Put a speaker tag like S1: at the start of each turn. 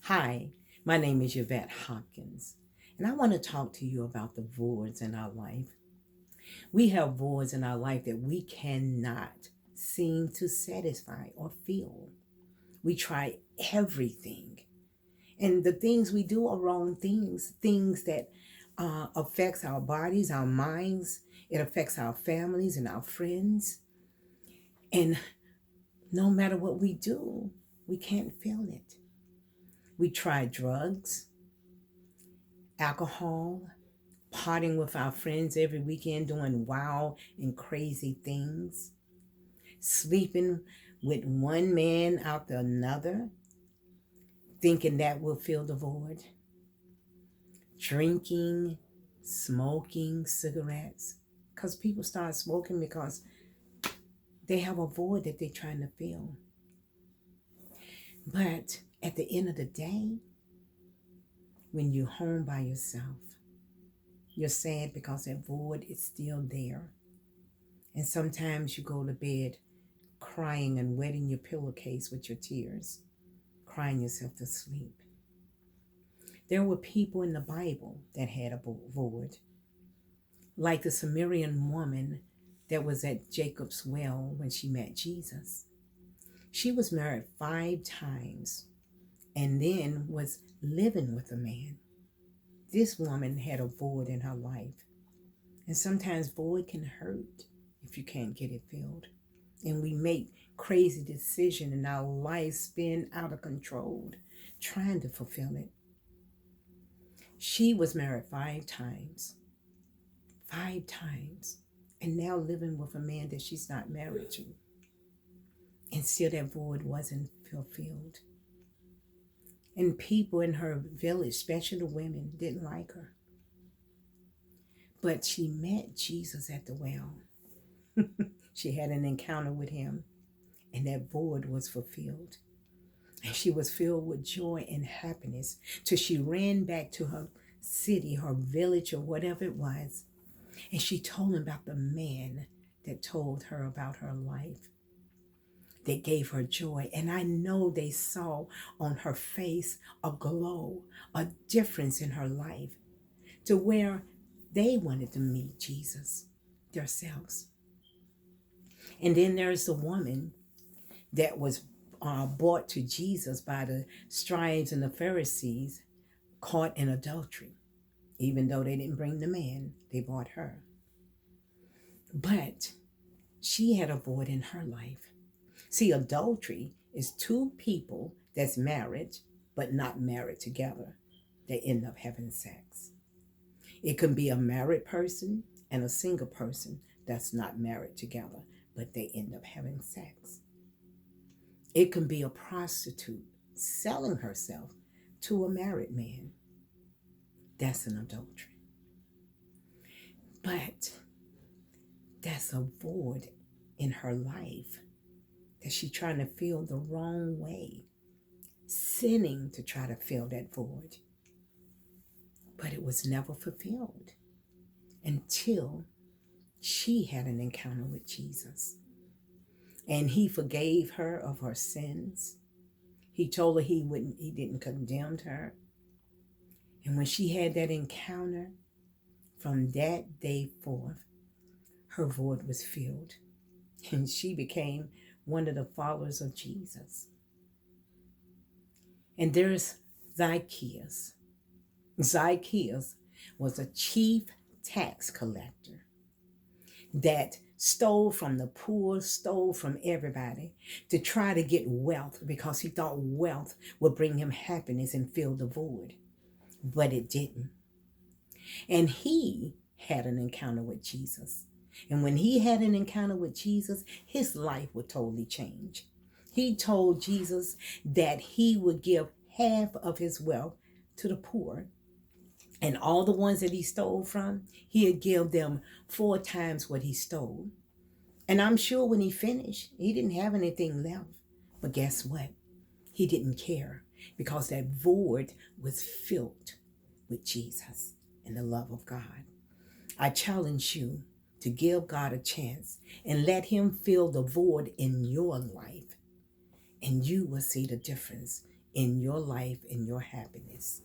S1: Hi, my name is Yvette Hopkins, and I want to talk to you about the voids in our life. We have voids in our life that we cannot seem to satisfy or fill. We try everything, and the things we do are wrong things, things that affects our bodies, our minds. It affects our families and our friends. And no matter what we do, we can't feel it. We try drugs, alcohol, partying with our friends every weekend, doing wild and crazy things, sleeping with one man after another, thinking that will fill the void, drinking, smoking cigarettes. Because people start smoking because they have a void that they're trying to fill. But at the end of the day, when you're home by yourself, you're sad because that void is still there. And sometimes you go to bed crying and wetting your pillowcase with your tears, crying yourself to sleep. There were people in the Bible that had a void, like the Sumerian woman that was at Jacob's well when she met Jesus. She was married 5 times and then was living with a man. This woman had a void in her life. And sometimes void can hurt if you can't get it filled. And we make crazy decisions and our lives spin out of control trying to fulfill it. She was married 5 times, and now living with a man that she's not married to. And still that void wasn't fulfilled. And people in her village, especially the women, didn't like her. But she met Jesus at the well. She had an encounter with him, and that void was fulfilled. And she was filled with joy and happiness till she ran back to her city, her village, or whatever it was. And she told him about the man that told her about her life, that gave her joy. And I know they saw on her face a glow, a difference in her life, to where they wanted to meet Jesus themselves. And then there's the woman that was brought to Jesus by the scribes and the Pharisees, caught in adultery. Even though they didn't bring the man, they brought her. But she had a void in her life. See, adultery is two people that's married but not married together. They end up having sex. It can be a married person and a single person that's not married together, but they end up having sex. It can be a prostitute selling herself to a married man. That's an adultery. But that's a void in her life that she's trying to fill the wrong way, sinning to try to fill that void. But it was never fulfilled until she had an encounter with Jesus. And he forgave her of her sins. He told her he didn't condemn her. And when she had that encounter, from that day forth, her void was filled. And she became one of the followers of Jesus. And there's Zacchaeus. Zacchaeus was a chief tax collector that stole from the poor, stole from everybody to try to get wealth because he thought wealth would bring him happiness and fill the void. But it didn't. And he had an encounter with Jesus. And when he had an encounter with Jesus, his life would totally change. He told Jesus that he would give half of his wealth to the poor. And all the ones that he stole from, he'd give them 4 times what he stole. And I'm sure when he finished, he didn't have anything left. But guess what? He didn't care because that void was filled with Jesus and the love of God. I challenge you to give God a chance and let him fill the void in your life. And you will see the difference in your life, in your happiness.